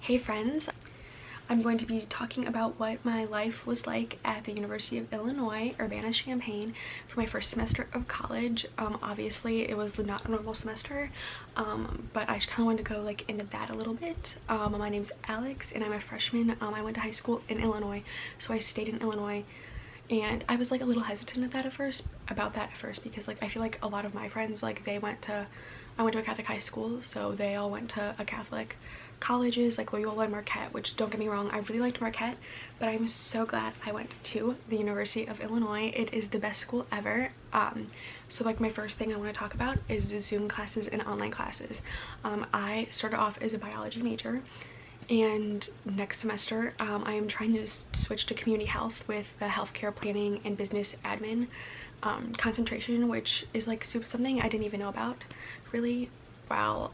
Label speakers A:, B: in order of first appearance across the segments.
A: Hey friends, I'm going to be talking about what my life was like at the University of Illinois, Urbana-Champaign for my first semester of college. Obviously it was not a normal semester, but I just kind of wanted to go like into that a little bit. My name's Alex and I'm a freshman. I went to high school in Illinois, so I stayed in Illinois. And I was like a little hesitant about that at first because like I feel like a lot of my friends, like I went to a Catholic high school, so they all went to a Catholic colleges like Loyola and Marquette, which don't get me wrong, I really liked Marquette, but I'm so glad I went to the University of Illinois. It is the best school ever. So like my first thing I want to talk about is the Zoom classes and online classes. I started off as a biology major, and next semester I am trying to switch to community health with the healthcare planning and business admin concentration, which is like something I didn't even know about really while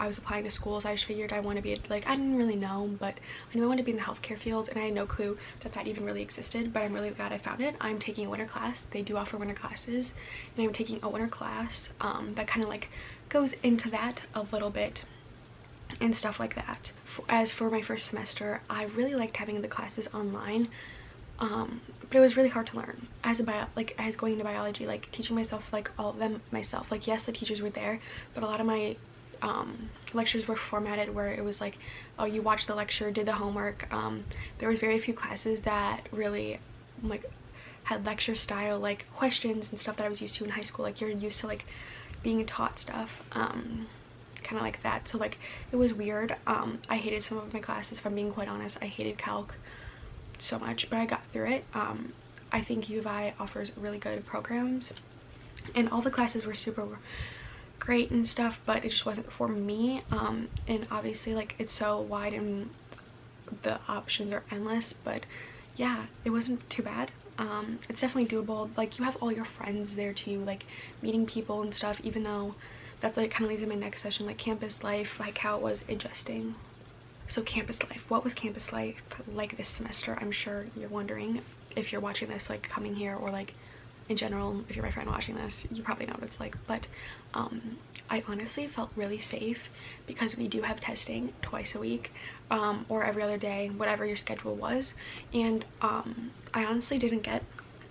A: I was applying to schools. I just figured I want to be like, I didn't really know, but I knew I wanted to be in the healthcare field, and I had no clue that even really existed, but I'm really glad I found it. I'm taking a winter class. They do offer winter classes, and I'm taking a winter class that kind of like goes into that a little bit and stuff like that. As for my first semester, I really liked having the classes online, but it was really hard to learn as going into biology, like teaching myself like all of them myself. Like yes, the teachers were there, but a lot of my lectures were formatted where it was like, oh, you watched the lecture, did the homework. There was very few classes that really like had lecture style like questions and stuff that I was used to in high school. Like you're used to like being taught stuff kind of like that, so like it was weird. I hated some of my classes, if I'm being quite honest. I hated calc so much, but I got through it. I think U of I offers really good programs and all the classes were super great and stuff, but it just wasn't for me. And obviously like it's so wide and the options are endless, but yeah, it wasn't too bad. It's definitely doable. Like you have all your friends there too, like meeting people and stuff, even though that's like kind of leads in my next session, like campus life, like how it was adjusting. So campus life, what was campus life like this semester? I'm sure you're wondering if you're watching this like coming here, or like in general, if you're my friend watching this, you probably know what it's like. But I honestly felt really safe because we do have testing twice a week, or every other day, whatever your schedule was. And I honestly didn't get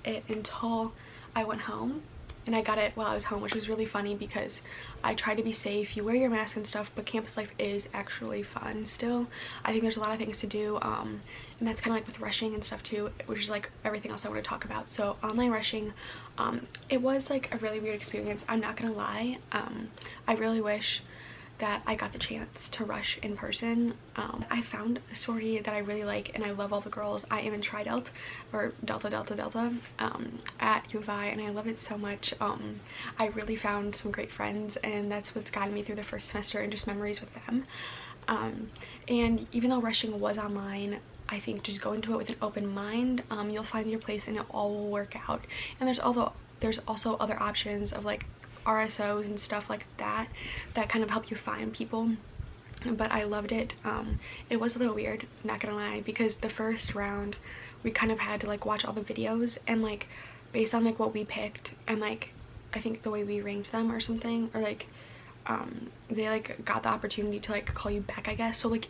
A: it until I went home, and I got it while I was home, which was really funny because I try to be safe. You wear your mask and stuff, but campus life is actually fun still. I think there's a lot of things to do, and that's kind of like with rushing and stuff too, which is like everything else I want to talk about. So online rushing, it was like a really weird experience, I'm not gonna lie. I really wish that I got the chance to rush in person. I found a sorority that I really like, and I love all the girls. I am in Tri-Delt, or Delta at U of I, and I love it so much. I really found some great friends, and that's what's gotten me through the first semester and just memories with them. And even though rushing was online, I think just go into it with an open mind. You'll find your place and it all will work out. And there's also other options of like RSOs and stuff like that kind of help you find people. But I loved it. It was a little weird, not gonna lie, because the first round we kind of had to like watch all the videos, and like based on like what we picked and like I think the way we ranked them or something, or like they like got the opportunity to like call you back, I guess. So like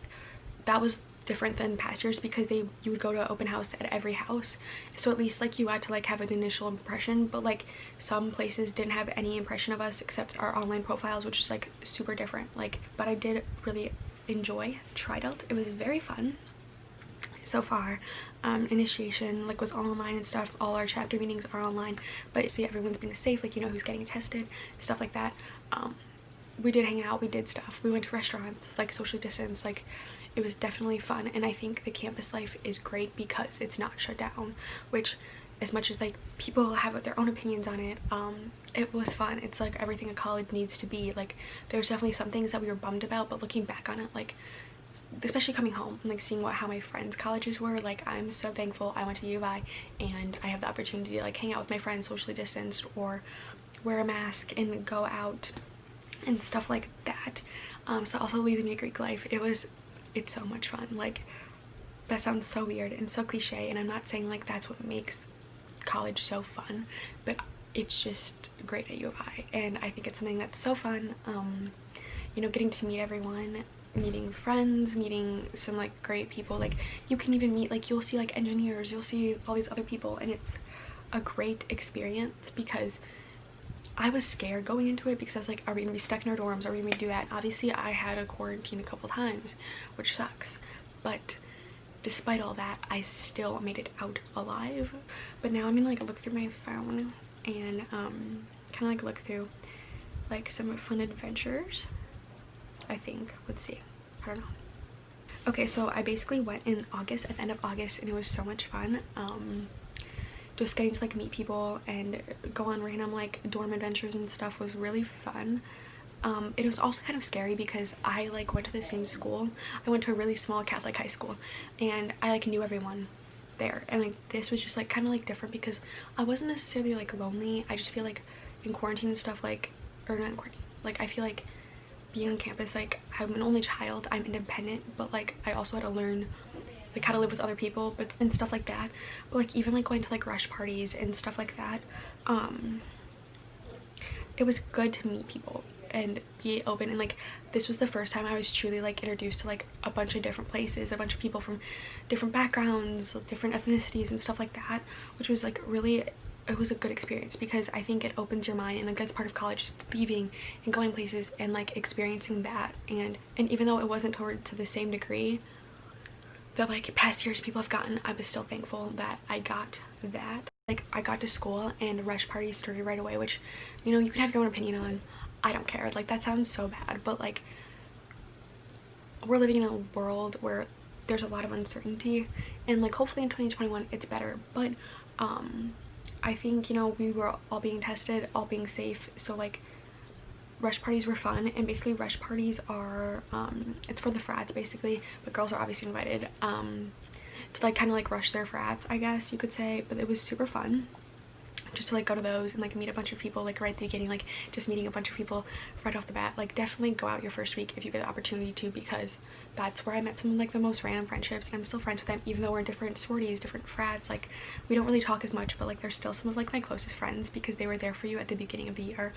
A: that was different than past years because you would go to open house at every house, so at least like you had to like have an initial impression, but like some places didn't have any impression of us except our online profiles, which is like super different. Like, but I did really enjoy Tri-Delt. It was very fun so far. Initiation like was all online and stuff. All our chapter meetings are online, but see, everyone's being safe, like you know who's getting tested, stuff like that. We did hang out, we did stuff, we went to restaurants, like socially distanced. Like it was definitely fun, and I think the campus life is great because it's not shut down, which as much as like people have their own opinions on it, it was fun. It's like everything a college needs to be. Like there's definitely some things that we were bummed about, but looking back on it, like especially coming home and like seeing how my friends' colleges were, like I'm so thankful I went to U of I and I have the opportunity to like hang out with my friends socially distanced, or wear a mask and go out and stuff like that. So also leads me to Greek life. It's so much fun. Like that sounds so weird and so cliche, and I'm not saying like that's what makes college so fun, but it's just great at U of I, and I think it's something that's so fun. You know, getting to meet everyone meeting friends, meeting some like great people. Like you can even meet, like you'll see like engineers, you'll see all these other people, and it's a great experience because I was scared going into it because I was like, are we gonna be stuck in our dorms? Are we gonna do that? Obviously I had a quarantine a couple times, which sucks, but despite all that, I still made it out alive. But now I'm gonna like look through my phone and kind of like look through like some fun adventures, I think. Let's see, I don't know. Okay, so I basically went in August, at the end of August, and it was so much fun. Just getting to like meet people and go on random like dorm adventures and stuff was really fun. It was also kind of scary because I like went to the same school. I went to a really small Catholic high school, and I like knew everyone there, and like this was just like kind of like different because I wasn't necessarily like lonely. I just feel like in quarantine and stuff, like, or not in quarantine, like I feel like being on campus, like I'm an only child, I'm independent, but like I also had to learn like how to live with other people, but and stuff like that. But like even like going to like rush parties and stuff like that, it was good to meet people and be open. And like this was the first time I was truly like introduced to like a bunch of different places, a bunch of people from different backgrounds, different ethnicities and stuff like that, which was like really, it was a good experience because I think it opens your mind, and like that's part of college, just leaving and going places and like experiencing that. And even though it wasn't to the same degree that like past years people have gotten, I was still thankful that I got that. Like I got to school and rush parties started right away, which, you know, you can have your own opinion on. I don't care, like that sounds so bad, but like we're living in a world where there's a lot of uncertainty, and like hopefully in 2021 it's better. But I think, you know, we were all being tested, all being safe, so like rush parties were fun. And basically rush parties are it's for the frats basically, but girls are obviously invited to like kind of like rush their frats, I guess you could say. But it was super fun just to like go to those and like meet a bunch of people like right at the beginning, like just meeting a bunch of people right off the bat. Like definitely go out your first week if you get the opportunity to, because that's where I met some of like the most random friendships, and I'm still friends with them even though we're in different sororities, different frats. Like we don't really talk as much, but like they're still some of like my closest friends because they were there for you at the beginning of the year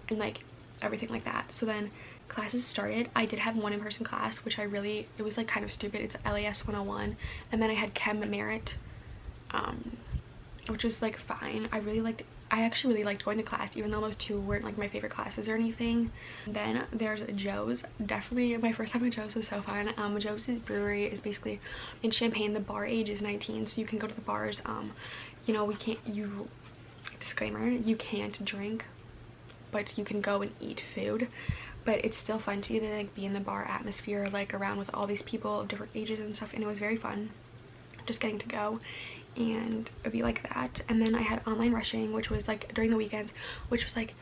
A: and like everything like that. So then classes started. I did have one in-person class, which it was like kind of stupid. It's LAS 101, and then I had Chem Merit, which was like fine. I actually really liked going to class, even though those two weren't like my favorite classes or anything. Then there's Joe's. Definitely my first time at Joe's was so fun. Joe's brewery is basically in Champaign. The bar age is 19, so you can go to the bars. You know, disclaimer, you can't drink, but you can go and eat food. But it's still fun to like be in the bar atmosphere, like around with all these people of different ages and stuff, and it was very fun just getting to go and be like that. And then I had online rushing, which was like during the weekends, which was like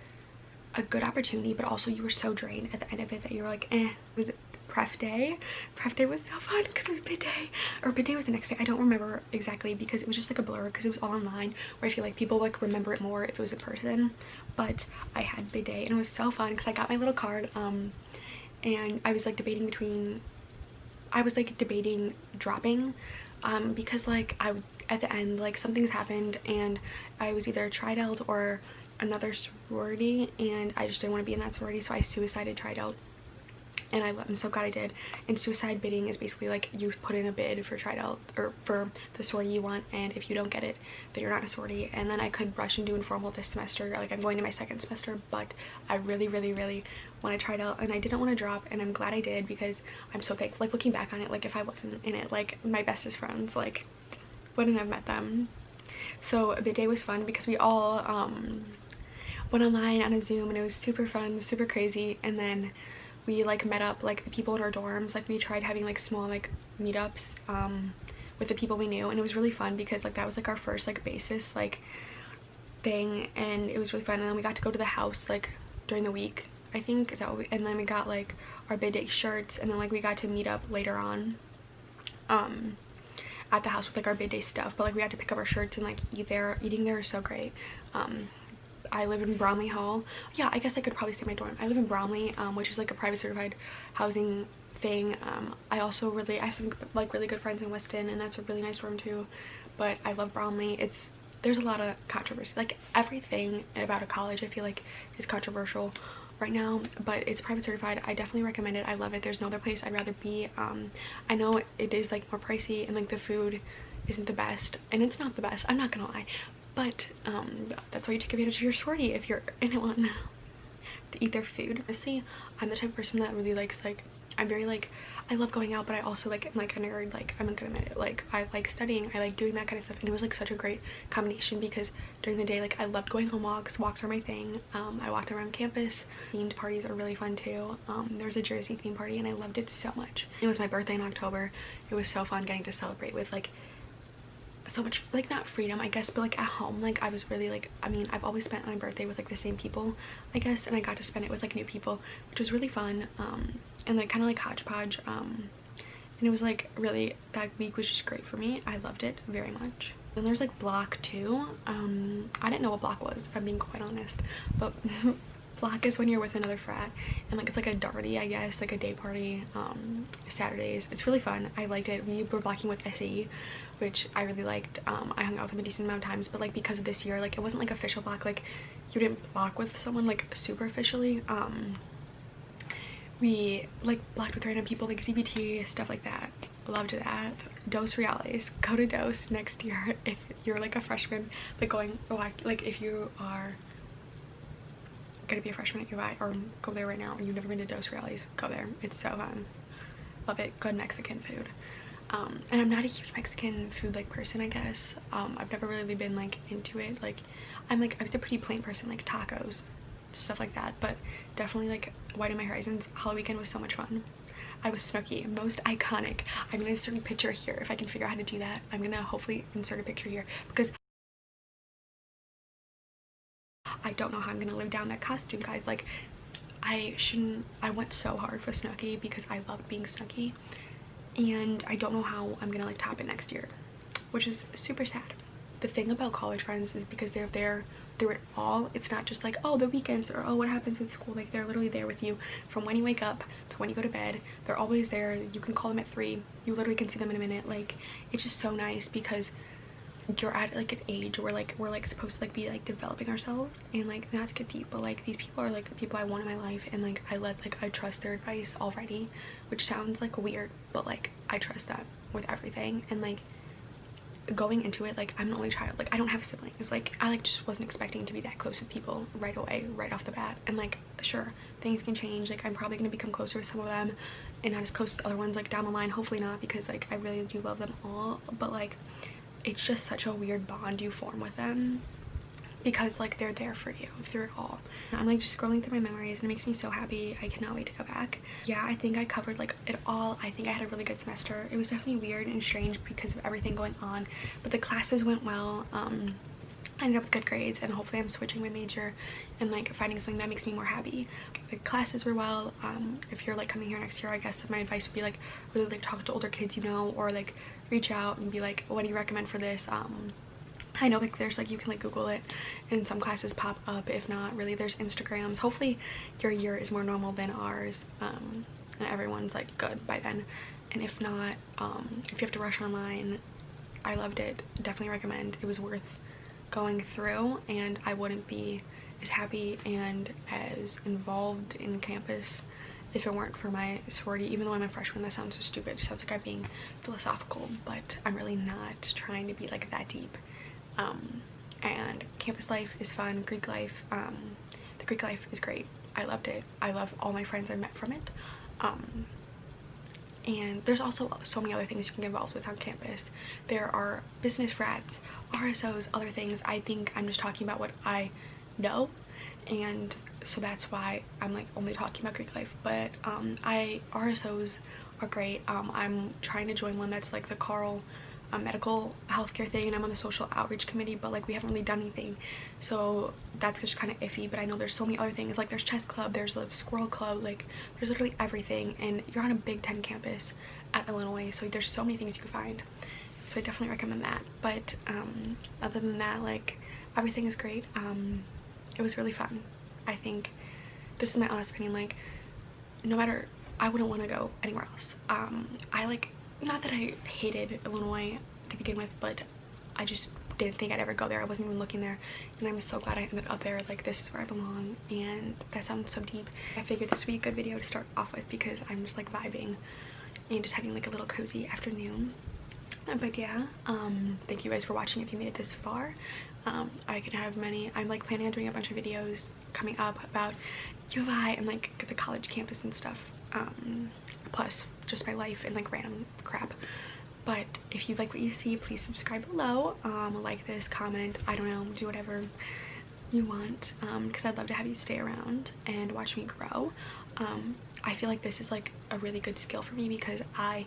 A: a good opportunity, but also you were so drained at the end of it that you were like, eh. It was pref day. Pref day was so fun because it was bid day, or bid day was the next day. I don't remember exactly because it was just like a blur because it was all online, where I feel like people like remember it more if it was in person. But I had bid day and it was so fun because I got my little card, and I was like debating dropping, because like at the end, like something's happened and I was either Tri-Delt or another sorority, and I just didn't want to be in that sorority, so I suicided Tri-Delt, and I'm so glad I did. And suicide bidding is basically like you put in a bid for Tri-Delt or for the sorority you want, and if you don't get it, then you're not a sorority. And then I could rush and do informal this semester. Like I'm going to my second semester, but I really want to Tri-Delt, and I didn't want to drop, and I'm glad I did because I'm so thankful. Like looking back on it, like if I wasn't in it, like my bestest friends like wouldn't have met them. So bid day was fun because we all went online on a Zoom, and it was super fun, super crazy. And then we like met up, like the people in our dorms, like we tried having like small like meetups with the people we knew, and it was really fun because like that was like our first like basis like thing, and it was really fun. And then we got to go to the house like during the week, I think, is that what and then we got like our bid day shirts, and then like we got to meet up later on at the house with like our bid day stuff. But like we had to pick up our shirts and like eat there. Eating there is so great. I live in Bromley Hall. Yeah, I guess I could probably say my dorm. I live in Bromley, which is like a private certified housing thing. I have some like really good friends in Weston, and that's a really nice dorm too. But I love Bromley. There's a lot of controversy. Like everything about a college I feel like is controversial. right now, but it's private certified. I definitely recommend it. I love it. There's no other place I'd rather be. I know it is like more pricey and like the food isn't the best, and it's not the best, I'm not gonna lie, but that's why you take advantage of your sorority if you're in it want to eat their food. Honestly, I'm the type of person that really likes, like, I'm very like, I love going out, but I also like am like a nerd. Like, I'm not gonna admit it, like I like studying, I like doing that kind of stuff, and it was like such a great combination because during the day, like, I loved going on walks are my thing. I walked around campus. Themed parties are really fun too. There was a Jersey theme party and I loved it so much. It was my birthday in October. It was so fun getting to celebrate with like so much, like, not freedom I guess, but like at home. Like, I was really like, I mean, I've always spent my birthday with like the same people I guess, and I got to spend it with like new people, which was really fun, and like kind of like hodgepodge, and it was like really, that week was just great for me. I loved it very much. And there's like block 2. I didn't know what block was, if I'm being quite honest, but block is when you're with another frat, and like it's like a darty, I guess, like a day party, Saturdays. It's really fun. I liked it. We were blocking with SE, which I really liked. I hung out with them a decent amount of times, but like because of this year, like it wasn't like official block, like you didn't block with someone like super officially. We like blocked with random people, like ZBT, stuff like that. Loved that. Dos Reales. Go to Dos next year if you're like a freshman, like going, like if you are gonna be a freshman at UI, or go there right now and you've never been to Dos Reales, go there. It's so fun. Love it. Good Mexican food. And I'm not a huge Mexican food like person, I guess. I've never really been like into it. Like, I was a pretty plain person, like tacos, stuff like that, but definitely like widen my horizons. Halloween weekend was so much fun. I was Snooki. Most iconic. I'm gonna insert a picture here. If I can figure out how to do that, I'm gonna hopefully insert a picture here because I don't know how I'm gonna live down that costume, guys. Like, I went so hard for Snooki because I loved being Snooki, and I don't know how I'm gonna like top it next year, which is super sad. The thing about college friends is because they're there through it all. It's not just like, oh, the weekends, or oh, what happens in school. Like, they're literally there with you from when you wake up to when you go to bed. They're always there. You can call them at 3. You literally can see them in a minute. Like, it's just so nice because you're at like an age where like we're like supposed to like be like developing ourselves, and like not to get deep, but like these people are like the people I want in my life, and like I trust their advice already, which sounds like weird, but like I trust them with everything. And like going into it, like I'm an only child, like I don't have siblings, like I like just wasn't expecting to be that close with people right away, right off the bat. And like, sure, things can change. Like, I'm probably gonna become closer with some of them and not as close to the other ones like down the line, hopefully not, because like I really do love them all, but like it's just such a weird bond you form with them because like they're there for you through it all. I'm like just scrolling through my memories and it makes me so happy. I cannot wait to go back. Yeah, I think I covered like it all. I think I had a really good semester. It was definitely weird and strange because of everything going on, but the classes went well. I ended up with good grades, and hopefully I'm switching my major and like finding something that makes me more happy. The classes were well. If you're like coming here next year, I guess my advice would be like really like talk to older kids, you know, or like reach out and be like, what do you recommend for this? I know like there's like, you can like Google it and some classes pop up. If not, really there's Instagrams. Hopefully your year is more normal than ours, and everyone's like good by then. And if not, if you have to rush online, I loved it. Definitely recommend. It was worth going through, and I wouldn't be as happy and as involved in campus if it weren't for my sorority. Even though I'm a freshman, that sounds so stupid. It sounds like I'm being philosophical, but I'm really not trying to be like that deep. And campus life is fun. Greek life, the Greek life is great. I loved it. I love all my friends I met from it. And there's also so many other things you can get involved with on campus. There are business frats, RSOs, other things. I think I'm just talking about what I know, and so that's why I'm like only talking about Greek life. But RSOs are great. I'm trying to join one that's like the Carl medical healthcare thing, and I'm on the social outreach committee, but like we haven't really done anything, so that's just kind of iffy. But I know there's so many other things, like there's chess club, there's the squirrel club, like there's literally everything, and you're on a Big 10 campus at Illinois, so there's so many things you can find. So I definitely recommend that. But other than that, like everything is great. It was really fun. I think this is my honest opinion, like no matter, I wouldn't want to go anywhere else. I like, not that I hated Illinois to begin with, but I just didn't think I'd ever go there. I wasn't even looking there, and I'm so glad I ended up there. Like, this is where I belong, and that sounds so deep. I figured this would be a good video to start off with because I'm just like vibing and just having like a little cozy afternoon. But yeah, thank you guys for watching if you made it this far. I can have many, I'm like planning on doing a bunch of videos coming up about U of I and like the college campus and stuff, plus just my life and like random crap. But if you like what you see, please subscribe below, like this, comment, I don't know, do whatever you want, because I'd love to have you stay around and watch me grow. I feel like this is like a really good skill for me because I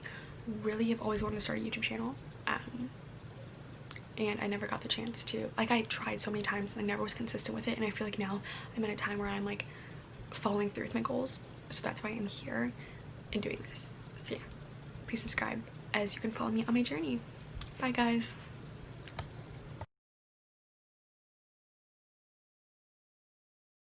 A: really have always wanted to start a YouTube channel, and I never got the chance to. Like, I tried so many times and I never was consistent with it, and I feel like now I'm at a time where I'm like following through with my goals, so that's why I'm here and doing this. So yeah, please subscribe as you can follow me on my journey. Bye guys.